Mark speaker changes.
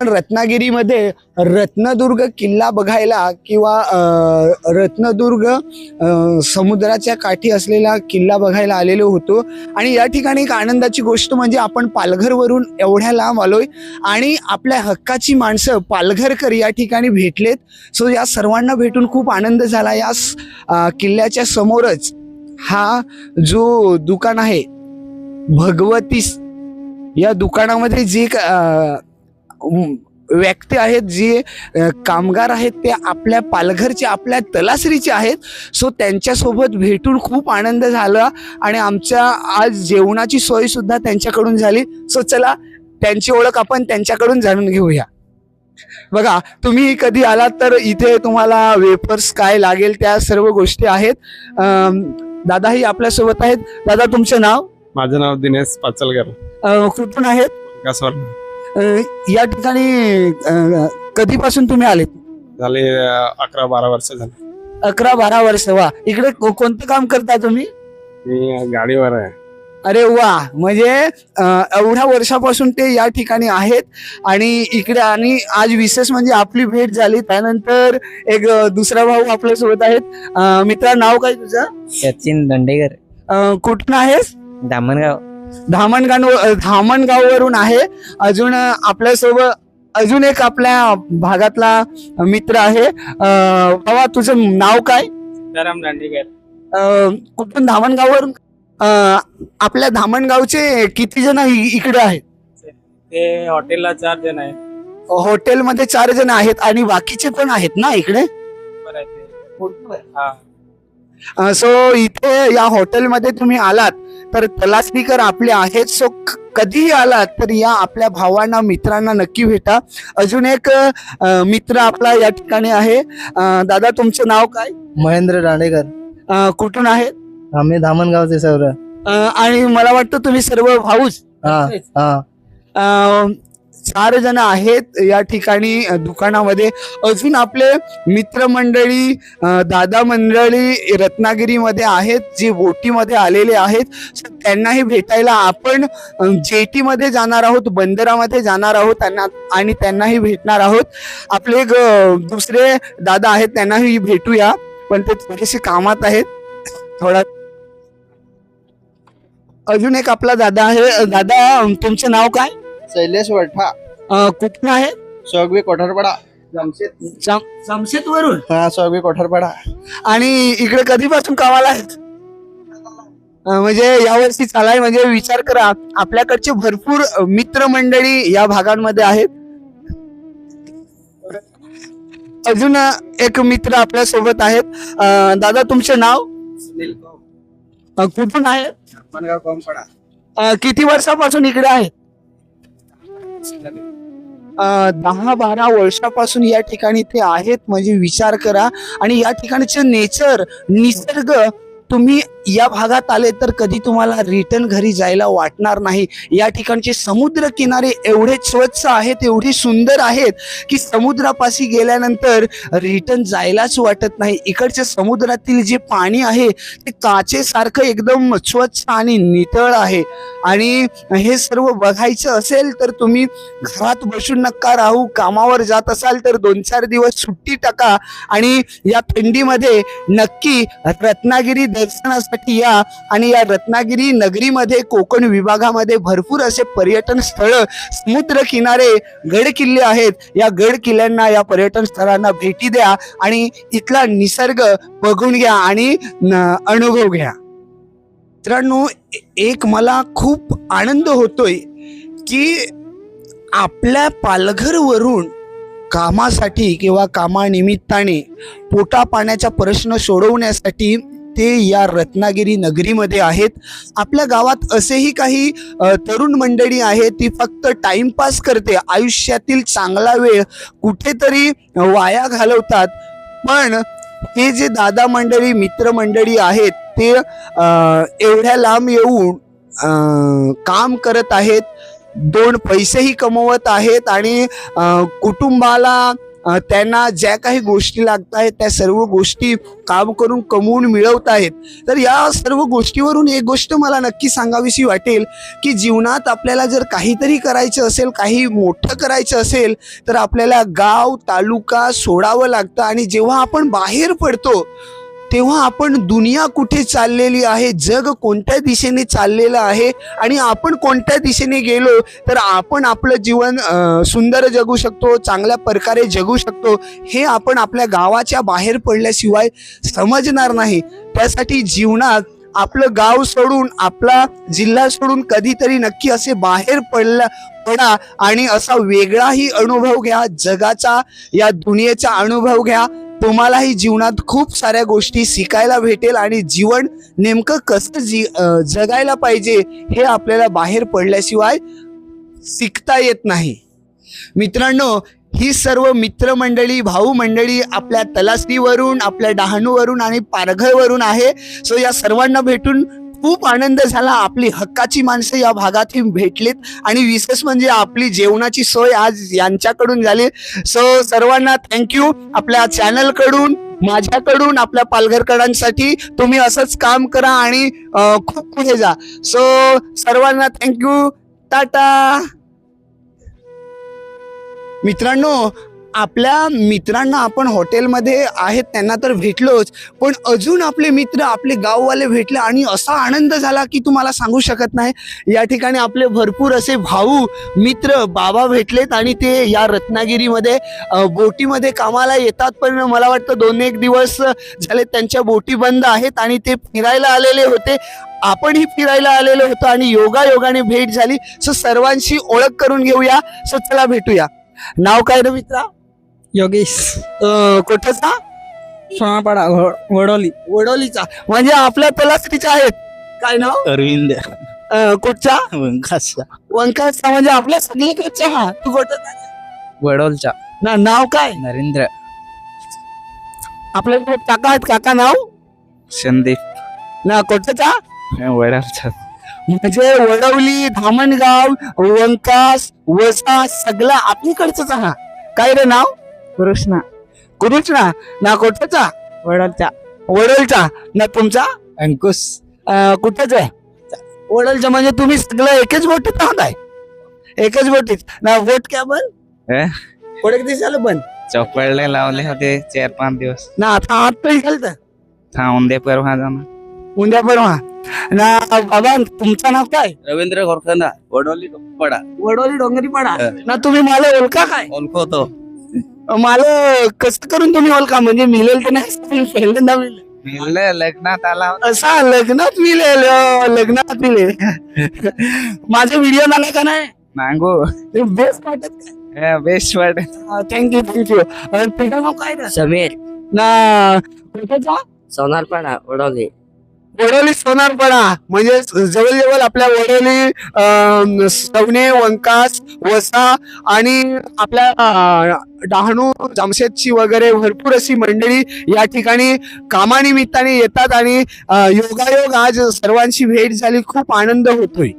Speaker 1: रत्नागिरीमध्ये रत्नदुर्ग किल्ला बघायला किंवा रत्नदुर्ग समुद्राच्या काठी असलेला किल्ला बघायला आलेलो होतो. आणि या ठिकाणी एक आनंदाची गोष्ट म्हणजे आपण पालघरवरून एवढ्या लांब आलोय आणि आपल्या हक्काची माणसं पालघरकर या ठिकाणी भेटलेत. सो या सर्वांना भेटून खूप आनंद झाला. या किल्ल्याच्या समोरच हा जो दुकान आहे भगवतीस, या दुकानामध्ये जे व्यक्ती आहेत, जे कामगार आहेत, ते आपल्या पालघरचे, आपल्या तलासरीचे आहेत. सो त्यांच्यासोबत भेटून खूप आनंद झाला आणि आमच्या आज जेवणाची सोय सुद्धा त्यांच्याकडून झाली. सो चला त्यांची ओळख आपण त्यांच्याकडून जाणून घेऊया. बघा, तुम्ही कधी आलात तर इथे तुम्हाला वेफर्स काय लागेल त्या सर्व गोष्टी आहेत. दादाही आपल्यासोबत आहेत. दादा, तुमचं नाव?
Speaker 2: माझं नाव दिनेश पाचलकर.
Speaker 1: कुठून आहेत?
Speaker 2: कासवाड.
Speaker 1: या ठिकाणी कधीपासून तुम्ही आलेत?
Speaker 2: झाले 11-12 वर्ष झाले.
Speaker 1: 11-12 वर्ष. वा. इकडे कोणतं काम करता तुम्ही?
Speaker 2: मी गाडीवर आहे.
Speaker 1: अरे वा. म्हणजे एवढ्या वर्षापासून ते या ठिकाणी आहेत आणि इकडे, आणि आज विशेष म्हणजे आपली भेट झाली. त्यानंतर एक दुसरा भाऊ आपल्या सोबत आहेत. मित्रा, नाव काय तुझं?
Speaker 3: सचिन दंडेकर.
Speaker 1: कुठून आहेस?
Speaker 3: दामणगाव.
Speaker 1: धामणगाववरून आहे. अजून आपल्यासोबत अजून एक आपल्या भागातला मित्र आहे. बाबा, तुझं नाव काय?
Speaker 3: सीताराम दांडेकर.
Speaker 1: कुठून? धामणगाववरून. आपल्या धामणगावचे किती जण इकडे आहेत?
Speaker 3: ते हॉटेलला 4 जण आहेत.
Speaker 1: हॉटेलमध्ये 4 जण आहेत आणि बाकीचे पण आहेत ना इकडे? सो इथे या हॉटेलमध्ये तुम्ही आलात तर तलासरीकर आपले आहेत. सो कधीही आलात तर या आपल्या भावांना, मित्रांना नक्की भेटा. अजून एक मित्र आपला या ठिकाणी आहे. दादा, तुमचं नाव काय?
Speaker 4: महेंद्र दांडेकर.
Speaker 1: कुठून आहेत?
Speaker 4: आम्ही धामणगावचे सर्व.
Speaker 1: आणि मला वाटतं तुम्ही सर्व भाऊच.
Speaker 4: हा.
Speaker 1: 4 जण आहेत या ठिकाणी दुकानामध्ये. अजून आपले मित्रमंडळी, दादा मंडळी रत्नागिरीमध्ये आहेत, जे बोटीमध्ये आलेले आहेत. त्यांनाही भेटायला आपण जेटीमध्ये जाणार आहोत, बंदरामध्ये जाणार आहोत आणि त्यांनाही भेटणार आहोत. आपले दुसरे दादा आहेत, त्यांनाही भेटूया, पण ते थोडेसे कामात आहेत थोडा. अजून एक आपला दादा आहे. दादा, तुमचं नाव काय?
Speaker 4: शैलेश वठा.
Speaker 1: कुठून आहे?
Speaker 4: सोगवी कोठारपाडा.
Speaker 1: जमशेद वरून.
Speaker 4: हा, सोगवी कोठारपाडा.
Speaker 1: आणि इकडे कधीपासून कामाला आहेत? म्हणजे यावर्षी चालाय. म्हणजे विचार करा, आपल्याकडचे भरपूर मित्रमंडळी या भागांमध्ये आहेत. अजून एक मित्र आपल्या सोबत आहेत. दादा, तुमचे नाव? कुठून आहे? किती वर्षापासून इकडे आहेत? 10-12 वर्षापासून या ठिकाणी ते आहेत. म्हणजे विचार करा. आणि या ठिकाणचे नेचर, निसर्ग, तुम्ही या भागात आले तर कधी तुम्हाला रिटर्न घरी जायला वाटणार नाही. या ठिकाणचे समुद्र किनारे एवढे स्वच्छ आहेत, एवढे सुंदर आहेत की समुद्रापाशी गेल्यानंतर रिटर्न जायलाच वाटत नाही. इकडच्या समुद्रातील जे पाणी आहे ते काचेसारखं एकदम स्वच्छ आणि नितळ आहे. आणि हे सर्व बघायचं असेल तर तुम्ही घरात बसून नका राहू. कामावर जात असाल तर 2-4 दिवस सुट्टी टाका आणि या थंडीमध्ये नक्की रत्नागिरी दर्शनासाठी या. आणि या रत्नागिरी नगरीमध्ये, कोकण विभागामध्ये भरपूर असे पर्यटन स्थळ, समुद्र किनारे, गड किल्ले आहेत. या गड किल्ल्यांना, या पर्यटन स्थळांना भेटी द्या आणि इथला निसर्ग बघून घ्या आणि अनुभव घ्या. मित्रांनो, एक मला खूप आनंद होतोय की आपल्या पालघरवरून कामासाठी किंवा कामानिमित्ताने पोटा पाण्याचा प्रश्न सोडवण्यासाठी ते या रत्नागिरी नगरीमध्ये आहेत. आपल्या गावात असेही काही तरुण मंडळी आहेत, ती फक्त टाइमपास करते, आयुष्यातील चांगला वेळ कुठेतरी वाया घालवतात. पण हे जे दादा मंडळी, मित्रमंडळी आहेत, ते एवढ्या लांब येऊन काम करत आहेत, 2 पैसेही कमवत आहेत आणि कुटुंबाला त्यांना ज्या काही गोष्टी लागत आहेत त्या सर्व गोष्टी काम करून कमवून मिळवत आहेत. तर या सर्व गोष्टीवरून एक गोष्ट मला नक्की सांगावीशी वाटेल की जीवनात आपल्याला जर काहीतरी करायचं असेल, काही मोठं करायचं असेल तर आपल्याला गाव तालुका सोडावं लागतं. आणि जेव्हा आपण बाहेर पडतो तेव्हा आपण दुनिया कुठे चाललेली आहे, जग कोणत्या दिशेने चाललेलं आहे आणि आपण कोणत्या दिशेने गेलो तर आपण आपलं जीवन सुंदर जगू शकतो, चांगल्या प्रकारे जगू शकतो, हे आपण आपल्या गावाच्या बाहेर पडल्याशिवाय समजणार नाही. त्यासाठी जीवनात आपलं गाव सोडून, आपला जिल्हा सोडून कधीतरी नक्की असे बाहेर पडा आणि असा वेगळाही अनुभव घ्या, जगाचा या दुनियेचा अनुभव घ्या. तुम्हालाही जीवनात खूप साऱ्या गोष्टी शिकायला भेटेल आणि जीवन नेमकं कसं जगायला पाहिजे हे आपल्याला बाहेर पडल्याशिवाय शिकता येत नाही. मित्रांनो, ही सर्व मित्रमंडळी, भाऊ मंडळी आपल्या तलासरीवरून, आपल्या डहाणूवरून आणि पारघरवरून आहे. सो या सर्वांना भेटून खूप आनंद झाला. आपली हक्काची माणसं या भागात भेटलीत आणि विशेष म्हणजे आपली जेवणाची सोय आज यांच्याकडून झाली. सो सर्वांना थँक्यू. आपल्या चॅनलकडून, माझ्याकडून, आपल्या पालघरकरांसाठी तुम्ही असंच काम करा आणि खूप पुढे जा. सो सर्वांना थँक्यू. टाटा. मित्रांनो, आपल्या मित्रांना आपण हॉटेलमध्ये आहेत त्यांना तर भेटलोच, पण अजून आपले मित्र, आपले गाववाले भेटले आणि असा आनंद झाला की तुम्हाला सांगू शकत नाही. या ठिकाणी आपले भरपूर असे भाऊ मित्र बाबा भेटलेत आणि ते या रत्नागिरीमध्ये बोटीमध्ये कामाला येतात. पण मला वाटतं 2-1 दिवस झाले त्यांच्या बोटी बंद आहेत आणि ते फिरायला आलेले होते. आपणही फिरायला आलेलो होतो आणि योगायोगाने भेट झाली. सो सर्वांशी ओळख करून घेऊया. सो चला भेटूया. नाव काय रे मित्रा?
Speaker 3: योगेश
Speaker 1: कुठचा?
Speaker 3: सोनापाडा वडोली.
Speaker 1: वडोलीचा म्हणजे आपल्या तलासरीचा आहेत. काय नाव?
Speaker 3: अरविंद
Speaker 1: कुठचा?
Speaker 3: वंकासचा.
Speaker 1: वंकाचा म्हणजे आपल्या सगळीकडचा. हा, तू कुठचा?
Speaker 3: वडोलचा.
Speaker 1: ना नाव काय?
Speaker 3: नरेंद्र.
Speaker 1: आपल्या काका आहेत. काका नाव?
Speaker 3: संदीप.
Speaker 1: ना कुठचा?
Speaker 3: वडालचा.
Speaker 1: म्हणजे वडवली, धामणगाव, वंकास, वसा सगळं आपलीकडचंच. हा, काय रे नाव?
Speaker 3: कृष्णा.
Speaker 1: कुरुचना. ना कुठचा?
Speaker 3: वडोलचा.
Speaker 1: वडोलचा. ना तुमचा?
Speaker 3: अंकुश.
Speaker 1: कुठच आहे? वडोलचा. म्हणजे तुम्ही सगळं एकच बोटीत आहात आहे? एकच बोटीत ना? वोट क्या बन पुढे किती झालं बन?
Speaker 3: चौपडले लावले होते 4-5 दिवस.
Speaker 1: ना आता आत तरी झालं
Speaker 3: था उद्या परवा जाणार.
Speaker 1: उद्या परवा. ना बाबा तुमचं नाव काय?
Speaker 3: रवींद्र गोरखंदा. वडोली पडा.
Speaker 1: वडोली डोंगरीपाडा. ना तुम्ही मला ओळखा काय?
Speaker 3: ओळखतो.
Speaker 1: मला कसं करून तुम्ही ओळखा? म्हणजे मिळेल तर नाही, पहिल्यांदा मिळेल.
Speaker 3: मिळलं लग्नात आला.
Speaker 1: असा लग्नात मिळेल. लग्नात मिळेल. माझा व्हिडिओ झाला का नाही?
Speaker 3: नांगो.
Speaker 1: बेस्ट वाटत.
Speaker 3: बेस्ट वाटत.
Speaker 1: Thank you thank you. तुझं नाव काय?
Speaker 3: समीर.
Speaker 1: ना कुठचा?
Speaker 3: सोनारपाडा वडोली.
Speaker 1: वडोली सोनारपाडा. म्हणजे जवळजवळ आपल्या वडोली, सवणे, वंकास, वसा आणि आपल्या डहाणू, जामशेदची वगैरे भरपूर अशी मंडळी या ठिकाणी कामानिमित्ताने येतात आणि योगायोग आज सर्वांची भेट झाली. खूप आनंद होतोय.